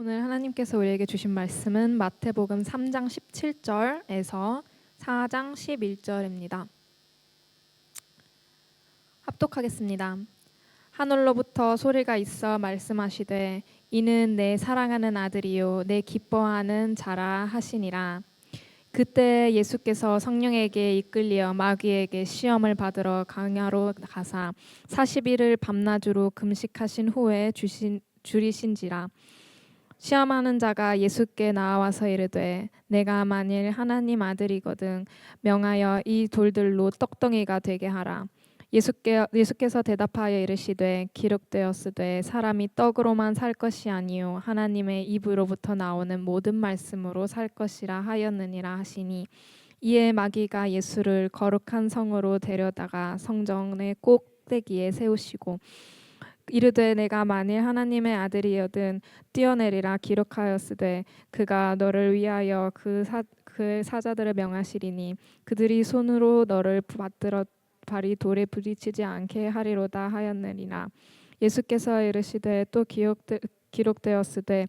오늘 하나님께서 우리에게 주신 말씀은 마태복음 3장 17절에서 4장 11절입니다. 합독하겠습니다. 하늘로부터 소리가 있어 말씀하시되 이는 내 사랑하는 아들이요 내 기뻐하는 자라 하시니라. 그때 예수께서 성령에게 이끌려 마귀에게 시험을 받으러 광야로 가사 40일을 밤낮으로 금식하신 후에 줄이신지라. 시험하는 자가 예수께 나와서 이르되 내가 만일 하나님 아들이거든 명하여 이 돌들로 떡덩이가 되게 하라. 예수께서 대답하여 이르시되 기록되었으되 사람이 떡으로만 살 것이 아니요 하나님의 입으로부터 나오는 모든 말씀으로 살 것이라 하였느니라 하시니, 이에 마귀가 예수를 거룩한 성으로 데려다가 성전의 꼭대기에 세우시고 이르되 내가 만일 하나님의 아들이여든 뛰어내리라. 기록하였으되 그가 너를 위하여 그 사자들을 명하시리니 그들이 손으로 너를 받들어 발이 돌에 부딪히지 않게 하리로다 하였느니라. 예수께서 이르시되 또 기록되었으되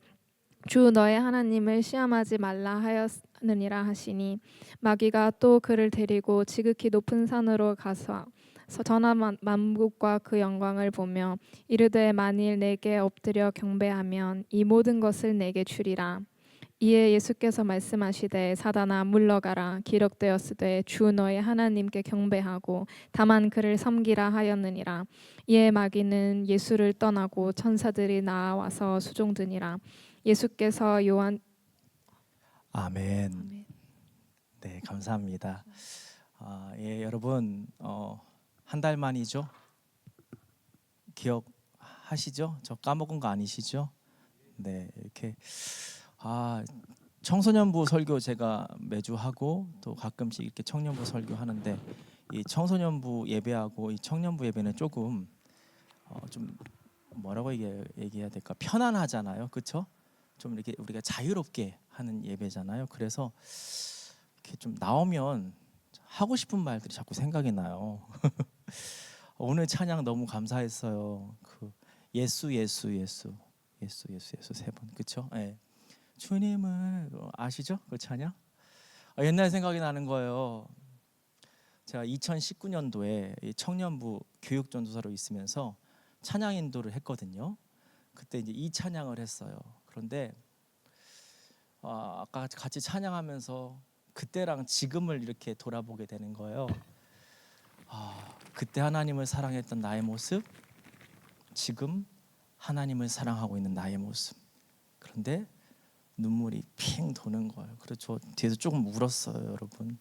주 너의 하나님을 시험하지 말라 하였느니라 하시니, 마귀가 또 그를 데리고 지극히 높은 산으로 가서 전한 만국과 그 영광을 보며 이르되 만일 내게 엎드려 경배하면 이 모든 것을 내게 주리라. 이에 예수께서 말씀하시되 사단아 물러가라. 기록되었으되 주 너의 하나님께 경배하고 다만 그를 섬기라 하였느니라. 이에 마귀는 예수를 떠나고 천사들이 나와서 수종드니라. 예수께서 요한 아멘. 네, 감사합니다. 여러분 한 달 만이죠? 기억하시죠? 저 까먹은 거 아니시죠? 네, 이렇게 청소년부 설교 제가 매주 하고 또 가끔씩 이렇게 청년부 설교 하는데, 이 청소년부 예배하고 이 청년부 예배는 조금 좀 뭐라고 얘기해야 될까? 편안하잖아요, 그렇죠? 좀 이렇게 우리가 자유롭게 하는 예배잖아요. 그래서 이렇게 좀 나오면 하고 싶은 말들이 자꾸 생각이 나요. 오늘 찬양 너무 감사했어요. 그 예수 예수 예수 예수 예수 예수 세 번, 그렇죠? 네. 주님을 아시죠? 그 찬양? 옛날 생각이 나는 거예요. 제가 2019년도에 청년부 교육전도사로 있으면서 찬양 인도를 했거든요. 그때 이제 이 찬양을 했어요. 그런데 아까 같이 찬양하면서 그때랑 지금을 이렇게 돌아보게 되는 거예요. 그때 하나님을 사랑했던 나의 모습, 지금 하나님을 사랑하고 있는 나의 모습. 그런데 눈물이 핑 도는 거예요. 그래서 저 뒤에서 조금 울었어요, 여러분.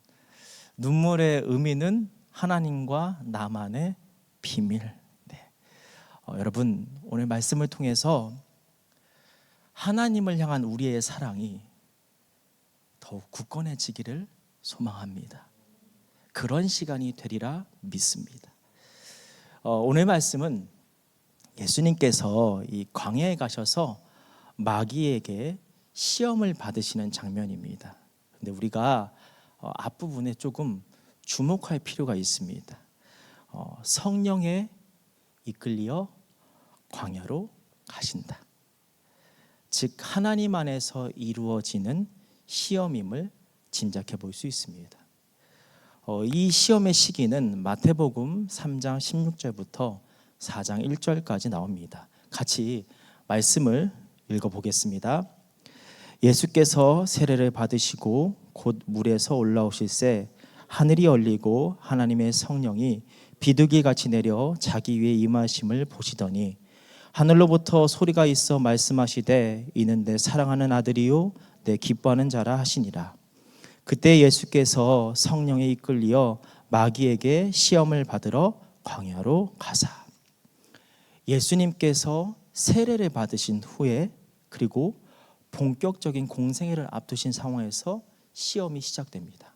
눈물의 의미는 하나님과 나만의 비밀. 네. 여러분, 오늘 말씀을 통해서 하나님을 향한 우리의 사랑이 더욱 굳건해지기를 소망합니다. 그런 시간이 되리라 믿습니다. 오늘 말씀은 예수님께서 이 광야에 가셔서 마귀에게 시험을 받으시는 장면입니다. 근데 우리가 앞부분에 조금 주목할 필요가 있습니다. 성령에 이끌려 광야로 가신다. 즉 하나님 안에서 이루어지는 시험임을 짐작해 볼 수 있습니다. 이 시험의 시기는 마태복음 3장 16절부터 4장 1절까지 나옵니다. 같이 말씀을 읽어보겠습니다. 예수께서 세례를 받으시고 곧 물에서 올라오실새 하늘이 열리고 하나님의 성령이 비둘기같이 내려 자기 위에 임하심을 보시더니 하늘로부터 소리가 있어 말씀하시되 이는 내 사랑하는 아들이요 내 기뻐하는 자라 하시니라. 그때 예수께서 성령에 이끌려 마귀에게 시험을 받으러 광야로 가사. 예수님께서 세례를 받으신 후에, 그리고 본격적인 공생애를 앞두신 상황에서 시험이 시작됩니다.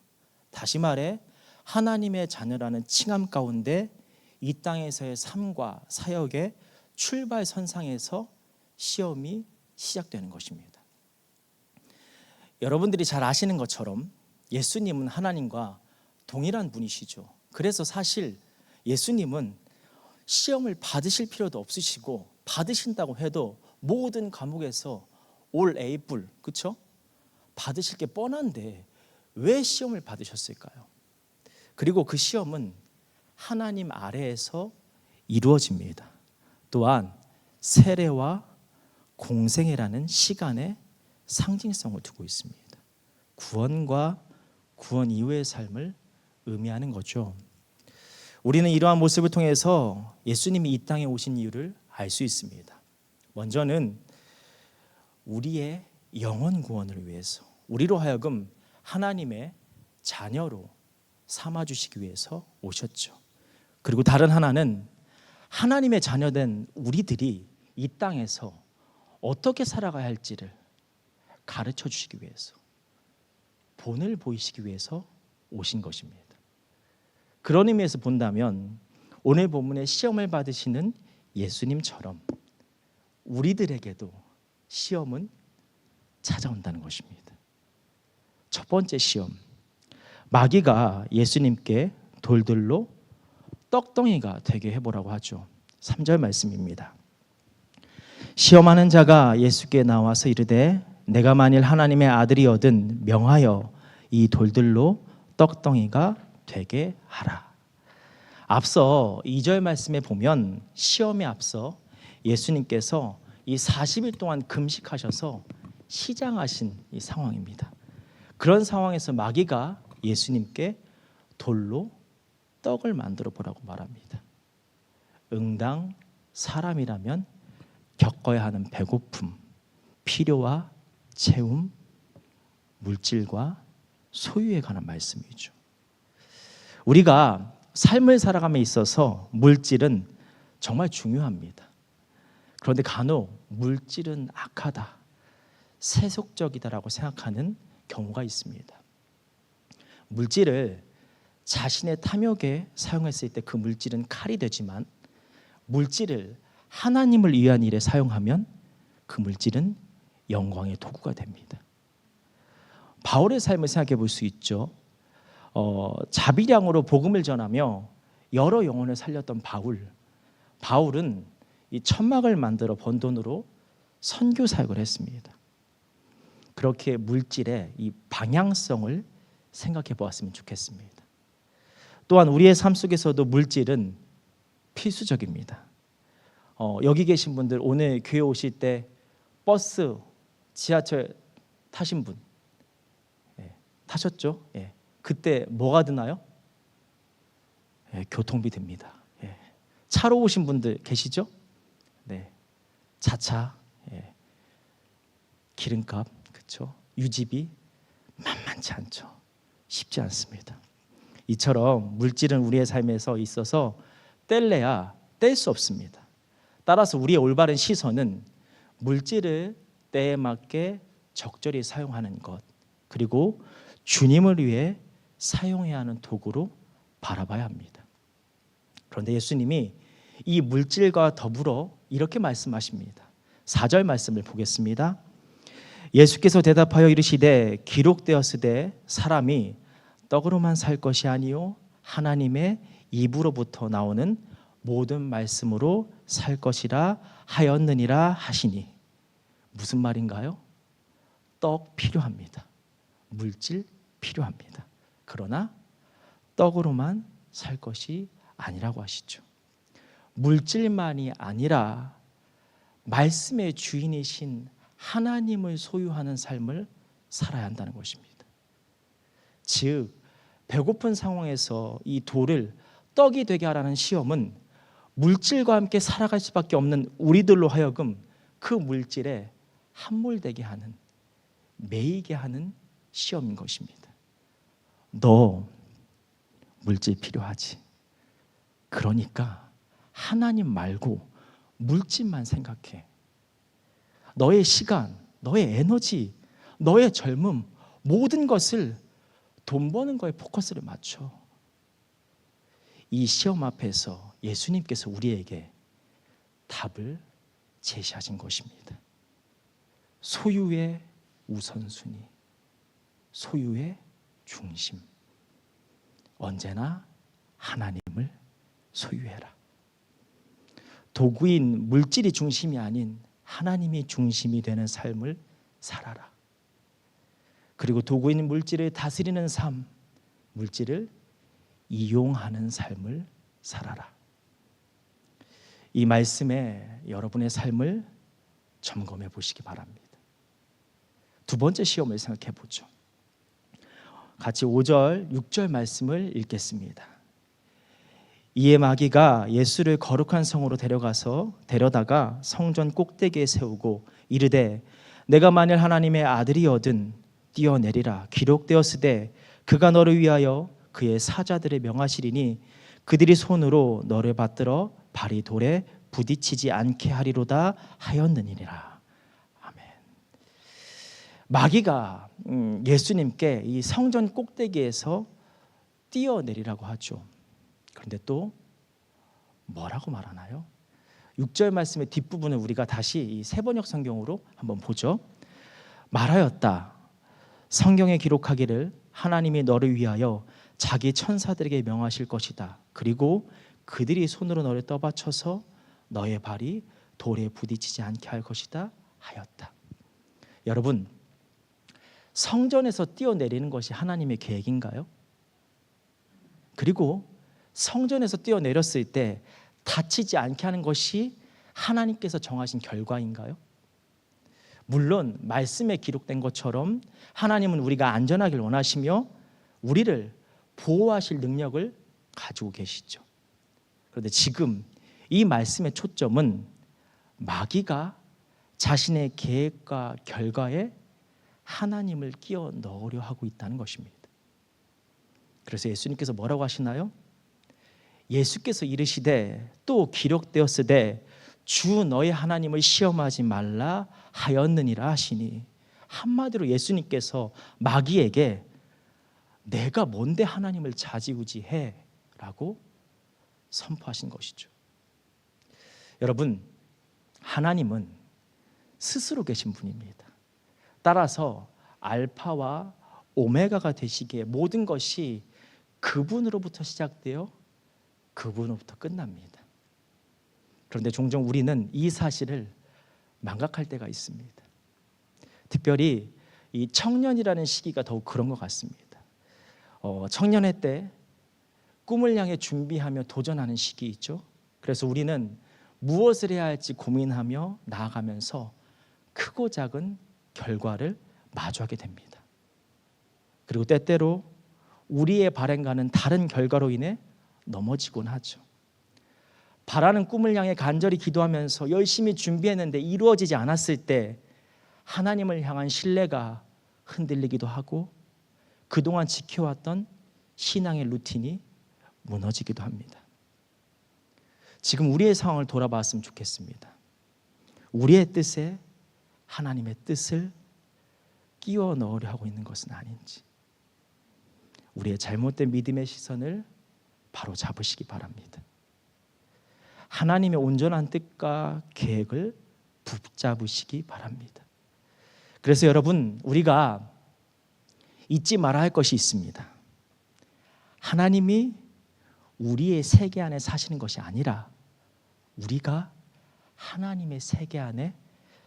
다시 말해 하나님의 자녀라는 칭함 가운데 이 땅에서의 삶과 사역의 출발선상에서 시험이 시작되는 것입니다. 여러분들이 잘 아시는 것처럼 예수님은 하나님과 동일한 분이시죠. 그래서 사실 예수님은 시험을 받으실 필요도 없으시고, 받으신다고 해도 모든 과목에서 올 A뿔, 그렇죠? 받으실 게 뻔한데 왜 시험을 받으셨을까요? 그리고 그 시험은 하나님 아래에서 이루어집니다. 또한 세례와 공생애라는 시간의 상징성을 두고 있습니다. 구원과 구원 이후의 삶을 의미하는 거죠. 우리는 이러한 모습을 통해서 예수님이 이 땅에 오신 이유를 알 수 있습니다. 먼저는 우리의 영혼 구원을 위해서, 우리로 하여금 하나님의 자녀로 삼아주시기 위해서 오셨죠. 그리고 다른 하나는 하나님의 자녀된 우리들이 이 땅에서 어떻게 살아가야 할지를 가르쳐 주시기 위해서, 본을 보이시기 위해서 오신 것입니다. 그런 의미에서 본다면 오늘 본문의 시험을 받으시는 예수님처럼 우리들에게도 시험은 찾아온다는 것입니다. 첫 번째 시험, 마귀가 예수님께 돌들로 떡덩이가 되게 해보라고 하죠. 3절 말씀입니다. 시험하는 자가 예수께 나와서 이르되 내가 만일 하나님의 아들이거든 명하여 이 돌들로 떡덩이가 되게 하라. 앞서 2절 말씀에 보면 시험에 앞서 예수님께서 이 40일 동안 금식하셔서 시장하신 이 상황입니다. 그런 상황에서 마귀가 예수님께 돌로 떡을 만들어 보라고 말합니다. 응당 사람이라면 겪어야 하는 배고픔, 필요와 채움, 물질과 소유에 관한 말씀이죠. 우리가 삶을 살아감에 있어서 물질은 정말 중요합니다. 그런데 간혹 물질은 악하다, 세속적이다라고 생각하는 경우가 있습니다. 물질을 자신의 탐욕에 사용했을 때 그 물질은 칼이 되지만, 물질을 하나님을 위한 일에 사용하면 그 물질은 영광의 도구가 됩니다. 바울의 삶을 생각해 볼 수 있죠. 자비량으로 복음을 전하며 여러 영혼을 살렸던 바울은 이 천막을 만들어 번 돈으로 선교 사역을 했습니다. 그렇게 물질의 이 방향성을 생각해 보았으면 좋겠습니다. 또한 우리의 삶 속에서도 물질은 필수적입니다. 여기 계신 분들 오늘 교회 오실 때 버스, 지하철 타신 분 타셨죠? 그때 뭐가 드나요? 교통비 듭니다. 차로 오신 분들 계시죠? 네, 자차, 기름값, 그렇죠? 유지비 만만치 않죠. 쉽지 않습니다. 이처럼 물질은 우리의 삶에서 있어서 뗄래야 뗄 수 없습니다. 따라서 우리의 올바른 시선은 물질을 때에 맞게 적절히 사용하는 것, 그리고 주님을 위해 사용해야 하는 도구로 바라봐야 합니다. 그런데 예수님이 이 물질과 더불어 이렇게 말씀하십니다. 4절 말씀을 보겠습니다. 예수께서 대답하여 이르시되 기록되었으되 사람이 떡으로만 살 것이 아니요 하나님의 입으로부터 나오는 모든 말씀으로 살 것이라 하였느니라 하시니. 무슨 말인가요? 떡 필요합니다. 물질 필요합니다. 그러나 떡으로만 살 것이 아니라고 하시죠. 물질만이 아니라 말씀의 주인이신 하나님을 소유하는 삶을 살아야 한다는 것입니다. 즉 배고픈 상황에서 이 돌을 떡이 되게 하라는 시험은 물질과 함께 살아갈 수밖에 없는 우리들로 하여금 그 물질에 함몰되게 하는, 매이게 하는 시험인 것입니다. 너 물질 필요하지? 그러니까 하나님 말고 물질만 생각해. 너의 시간, 너의 에너지, 너의 젊음, 모든 것을 돈 버는 거에 포커스를 맞춰. 이 시험 앞에서 예수님께서 우리에게 답을 제시하신 것입니다. 소유의 우선순위, 소유의 중심, 언제나 하나님을 소유해라. 도구인 물질이 중심이 아닌 하나님이 중심이 되는 삶을 살아라. 그리고 도구 있는 물질을 다스리는 삶, 물질을 이용하는 삶을 살아라. 이 말씀에 여러분의 삶을 점검해 보시기 바랍니다. 두 번째 시험을 생각해 보죠. 같이 5절, 6절 말씀을 읽겠습니다. 이에 마귀가 예수를 거룩한 성으로 데려다가 성전 꼭대기에 세우고 이르되 내가 만일 하나님의 아들이거든 뛰어내리라. 기록되었으되 그가 너를 위하여 그의 사자들을 명하시리니 그들이 손으로 너를 받들어 발이 돌에 부딪히지 않게 하리로다 하였느니라. 아멘. 마귀가 예수님께 이 성전 꼭대기에서 뛰어내리라고 하죠. 그런데 또 뭐라고 말하나요? 6절 말씀의 뒷부분을 우리가 다시 이 세번역 성경으로 한번 보죠. 말하였다. 성경에 기록하기를 하나님이 너를 위하여 자기 천사들에게 명하실 것이다. 그리고 그들이 손으로 너를 떠받쳐서 너의 발이 돌에 부딪히지 않게 할 것이다 하였다. 여러분, 성전에서 뛰어내리는 것이 하나님의 계획인가요? 그리고 성전에서 뛰어내렸을 때 다치지 않게 하는 것이 하나님께서 정하신 결과인가요? 물론 말씀에 기록된 것처럼 하나님은 우리가 안전하길 원하시며 우리를 보호하실 능력을 가지고 계시죠. 그런데 지금 이 말씀의 초점은 마귀가 자신의 계획과 결과에 하나님을 끼워 넣으려 하고 있다는 것입니다. 그래서 예수님께서 뭐라고 하시나요? 예수께서 이르시되 또 기록되었으되 주 너의 하나님을 시험하지 말라 하였느니라 하시니, 한마디로 예수님께서 마귀에게 내가 뭔데 하나님을 좌지우지해 라고 선포하신 것이죠. 여러분, 하나님은 스스로 계신 분입니다. 따라서 알파와 오메가가 되시기에 모든 것이 그분으로부터 시작되어 그분으로부터 끝납니다. 그런데 종종 우리는 이 사실을 망각할 때가 있습니다. 특별히 이 청년이라는 시기가 더욱 그런 것 같습니다. 청년회 때 꿈을 향해 준비하며 도전하는 시기 있죠. 그래서 우리는 무엇을 해야 할지 고민하며 나아가면서 크고 작은 결과를 마주하게 됩니다. 그리고 때때로 우리의 바람과는 다른 결과로 인해 넘어지곤 하죠. 바라는 꿈을 향해 간절히 기도하면서 열심히 준비했는데 이루어지지 않았을 때 하나님을 향한 신뢰가 흔들리기도 하고 그동안 지켜왔던 신앙의 루틴이 무너지기도 합니다. 지금 우리의 상황을 돌아봤으면 좋겠습니다. 우리의 뜻에 하나님의 뜻을 끼워 넣으려 하고 있는 것은 아닌지, 우리의 잘못된 믿음의 시선을 바로 잡으시기 바랍니다. 하나님의 온전한 뜻과 계획을 붙잡으시기 바랍니다. 그래서 여러분, 우리가 잊지 말아야 할 것이 있습니다. 하나님이 우리의 세계 안에 사시는 것이 아니라 우리가 하나님의 세계 안에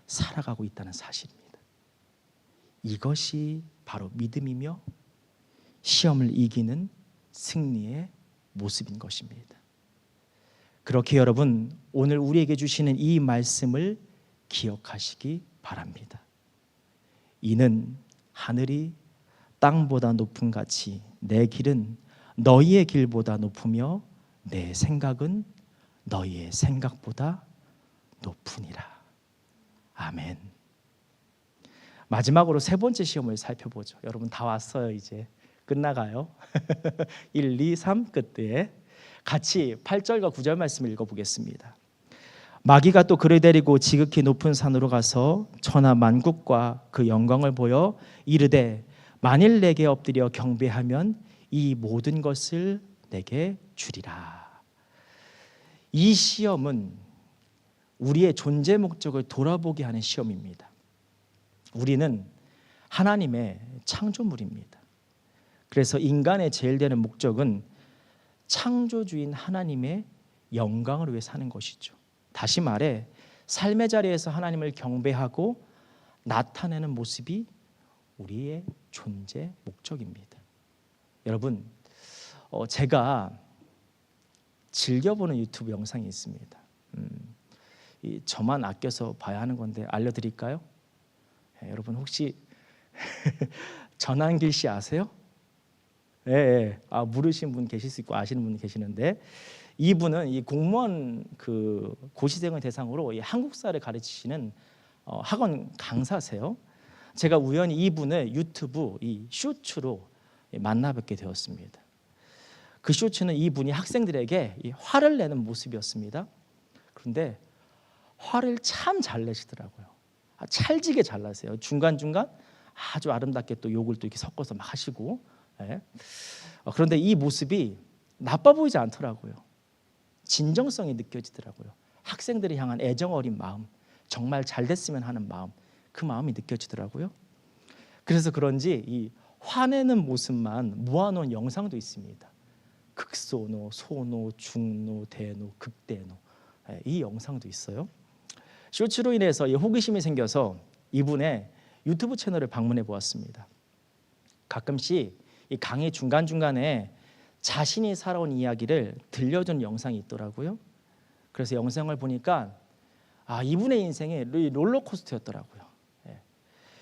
살아가고 있다는 사실입니다. 이것이 바로 믿음이며 시험을 이기는 승리의 모습인 것입니다. 그렇게 여러분, 오늘 우리에게 주시는 이 말씀을 기억하시기 바랍니다. 이는 하늘이 땅보다 높은 같이 내 길은 너희의 길보다 높으며 내 생각은 너희의 생각보다 높으니라. 아멘. 마지막으로 세 번째 시험을 살펴보죠. 여러분 다 왔어요. 이제 끝나가요. 1, 2, 3 끝에 같이 8절과 9절 말씀을 읽어보겠습니다. 마귀가 또 그를 데리고 지극히 높은 산으로 가서 천하 만국과 그 영광을 보여 이르되 만일 내게 엎드려 경배하면 이 모든 것을 내게 주리라. 이 시험은 우리의 존재 목적을 돌아보게 하는 시험입니다. 우리는 하나님의 창조물입니다. 그래서 인간의 제일 되는 목적은 창조주인 하나님의 영광을 위해 사는 것이죠. 다시 말해 삶의 자리에서 하나님을 경배하고 나타내는 모습이 우리의 존재 목적입니다. 여러분, 제가 즐겨보는 유튜브 영상이 있습니다. 저만 아껴서 봐야 하는 건데 알려드릴까요? 여러분 혹시 전한길 씨 아세요? 예. 모르시는 분 계실 수 있고 아시는 분 계시는데, 이분은 이 공무원 그 고시생을 대상으로 이 한국사를 가르치시는 학원 강사세요. 제가 우연히 이분을 유튜브 이 쇼츠로 만나 뵙게 되었습니다. 그 쇼츠는 이분이 학생들에게 이 화를 내는 모습이었습니다. 그런데 화를 참 잘 내시더라고요. 찰지게 잘 나세요. 중간중간 아주 아름답게 또 욕을 또 이렇게 섞어서 막 하시고. 예. 그런데 이 모습이 나빠 보이지 않더라고요. 진정성이 느껴지더라고요. 학생들을 향한 애정 어린 마음, 정말 잘 됐으면 하는 마음, 그 마음이 느껴지더라고요. 그래서 그런지 이 화내는 모습만 모아놓은 영상도 있습니다. 극소노, 소노, 중노, 대노, 극대노, 이 영상도 있어요. 쇼츠로 인해서 호기심이 생겨서 이분의 유튜브 채널을 방문해 보았습니다. 가끔씩 이 강의 중간중간에 자신이 살아온 이야기를 들려준 영상이 있더라고요. 그래서 영상을 보니까 이분의 인생이 롤러코스터였더라고요.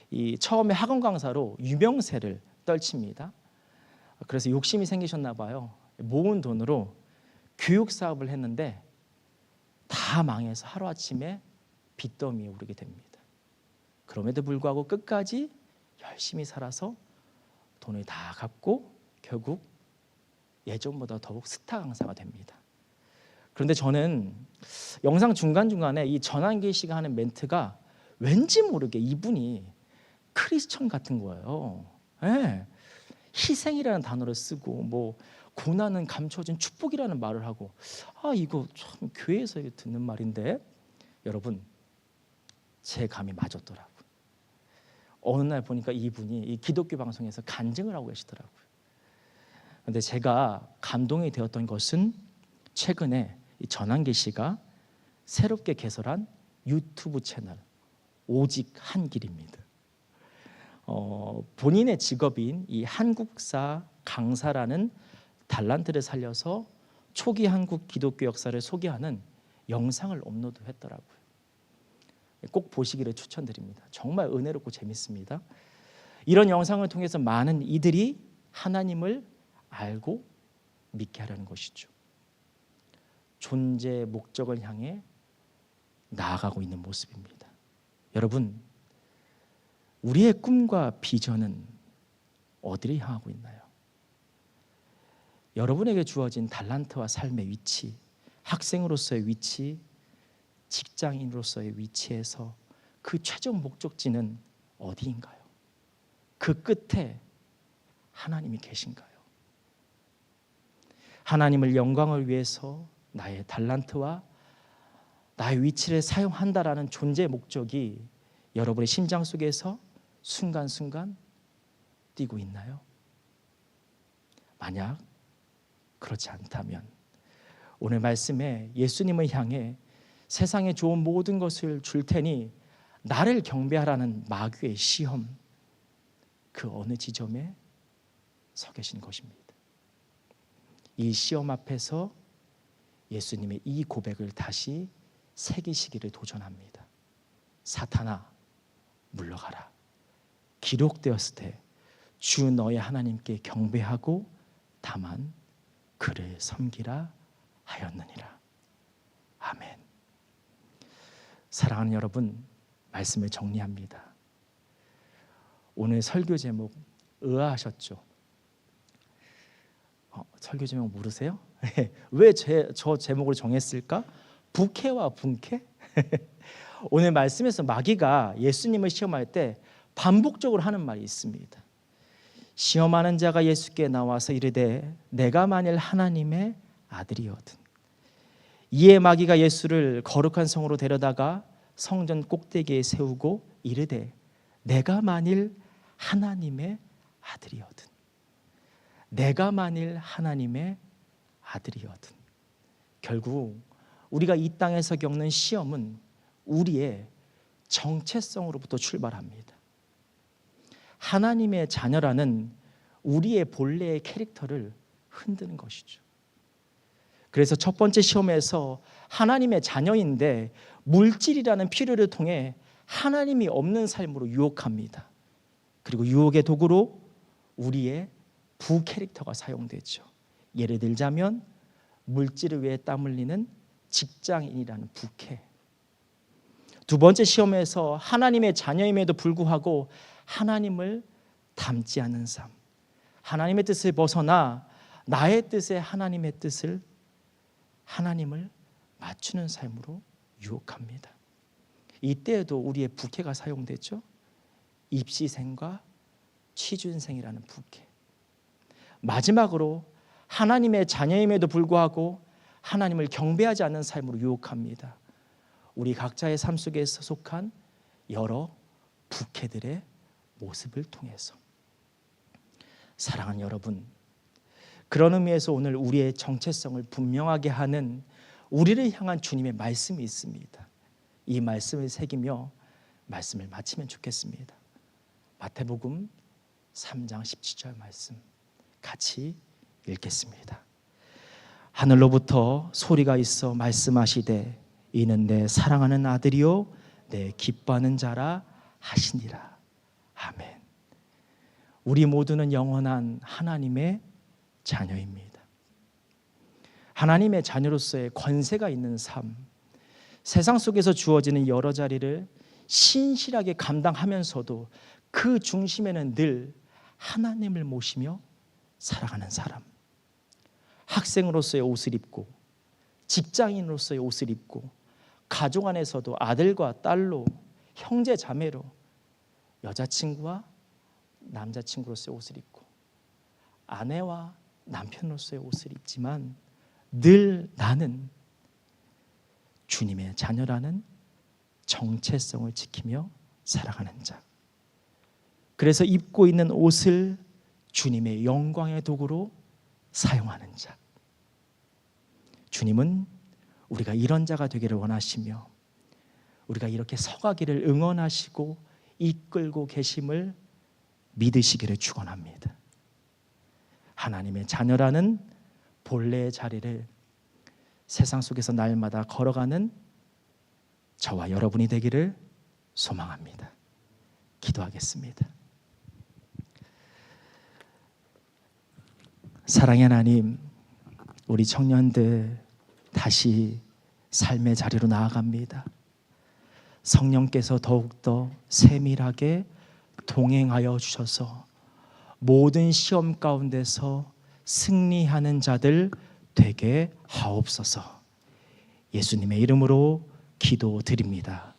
이 처음에 학원 강사로 유명세를 떨칩니다. 그래서 욕심이 생기셨나 봐요. 모은 돈으로 교육 사업을 했는데 다 망해서 하루아침에 빚더미에 오르게 됩니다. 그럼에도 불구하고 끝까지 열심히 살아서 돈을 다 갚고 결국 예전보다 더욱 스타 강사가 됩니다. 그런데 저는 영상 중간중간에 이 전한길 씨가 하는 멘트가 왠지 모르게 이분이 크리스천 같은 거예요. 네. 희생이라는 단어를 쓰고 뭐 고난은 감춰진 축복이라는 말을 하고, 이거 참 교회에서 듣는 말인데, 여러분 제 감이 맞았더라고요. 어느 날 보니까 이분이 이 기독교 방송에서 간증을 하고 계시더라고요. 그런데 제가 감동이 되었던 것은 최근에 이 전한길 씨가 새롭게 개설한 유튜브 채널 오직 한 길입니다. 본인의 직업인 이 한국사 강사라는 달란트를 살려서 초기 한국 기독교 역사를 소개하는 영상을 업로드했더라고요. 꼭 보시기를 추천드립니다. 정말 은혜롭고 재밌습니다. 이런 영상을 통해서 많은 이들이 하나님을 알고 믿게 하려는 것이죠. 존재의 목적을 향해 나아가고 있는 모습입니다. 여러분, 우리의 꿈과 비전은 어디를 향하고 있나요? 여러분에게 주어진 달란트와 삶의 위치, 학생으로서의 위치, 직장인으로서의 위치에서 그 최종 목적지는 어디인가요? 그 끝에 하나님이 계신가요? 하나님을 영광을 위해서 나의 달란트와 나의 위치를 사용한다라는 존재의 목적이 여러분의 심장 속에서 순간순간 뛰고 있나요? 만약 그렇지 않다면 오늘 말씀에 예수님을 향해 세상에 좋은 모든 것을 줄 테니 나를 경배하라는 마귀의 시험, 그 어느 지점에 서 계신 것입니다. 이 시험 앞에서 예수님의 이 고백을 다시 새기시기를 도전합니다. 사탄아, 물러가라. 기록되었을 때 주 너의 하나님께 경배하고 다만 그를 섬기라 하였느니라. 아멘. 사랑하는 여러분, 말씀을 정리합니다. 오늘 설교 제목 의아하셨죠? 설교 제목 모르세요? 왜 저 제목을 정했을까? 부캐와 분캐? 오늘 말씀에서 마귀가 예수님을 시험할 때 반복적으로 하는 말이 있습니다. 시험하는 자가 예수께 나와서 이르되 내가 만일 하나님의 아들이거든. 이에 마귀가 예수를 거룩한 성으로 데려다가 성전 꼭대기에 세우고 이르되 내가 만일 하나님의 아들이거든. 내가 만일 하나님의 아들이거든. 결국 우리가 이 땅에서 겪는 시험은 우리의 정체성으로부터 출발합니다. 하나님의 자녀라는 우리의 본래의 캐릭터를 흔드는 것이죠. 그래서 첫 번째 시험에서 하나님의 자녀인데 물질이라는 필요를 통해 하나님이 없는 삶으로 유혹합니다. 그리고 유혹의 도구로 우리의 부캐릭터가 사용되죠. 예를 들자면 물질을 위해 땀 흘리는 직장인이라는 부캐. 두 번째 시험에서 하나님의 자녀임에도 불구하고 하나님을 닮지 않는 삶, 하나님의 뜻을 벗어나 나의 뜻에 하나님의 뜻을, 하나님을 맞추는 삶으로 유혹합니다. 이때에도 우리의 부캐가 사용되죠. 입시생과 취준생이라는 부캐. 마지막으로 하나님의 자녀임에도 불구하고 하나님을 경배하지 않는 삶으로 유혹합니다. 우리 각자의 삶 속에서 속한 여러 부캐들의 모습을 통해서. 사랑하는 여러분, 그런 의미에서 오늘 우리의 정체성을 분명하게 하는 우리를 향한 주님의 말씀이 있습니다. 이 말씀을 새기며 말씀을 마치면 좋겠습니다. 마태복음 3장 17절 말씀 같이 읽겠습니다. 하늘로부터 소리가 있어 말씀하시되 이는 내 사랑하는 아들이요 내 기뻐하는 자라 하시니라. 아멘. 우리 모두는 영원한 하나님의 자녀입니다. 하나님의 자녀로서의 권세가 있는 삶, 세상 속에서 주어지는 여러 자리를 신실하게 감당하면서도 그 중심에는 늘 하나님을 모시며 살아가는 사람. 학생으로서의 옷을 입고, 직장인으로서의 옷을 입고, 가족 안에서도 아들과 딸로, 형제 자매로, 여자친구와 남자친구로서의 옷을 입고, 아내와 남편으로서의 옷을 입지만 늘 나는 주님의 자녀라는 정체성을 지키며 살아가는 자. 그래서 입고 있는 옷을 주님의 영광의 도구로 사용하는 자. 주님은 우리가 이런 자가 되기를 원하시며 우리가 이렇게 서가기를 응원하시고 이끌고 계심을 믿으시기를 축원합니다. 하나님의 자녀라는 본래의 자리를 세상 속에서 날마다 걸어가는 저와 여러분이 되기를 소망합니다. 기도하겠습니다. 사랑의 하나님, 우리 청년들 다시 삶의 자리로 나아갑니다. 성령께서 더욱더 세밀하게 동행하여 주셔서 모든 시험 가운데서 승리하는 자들 되게 하옵소서. 예수님의 이름으로 기도드립니다.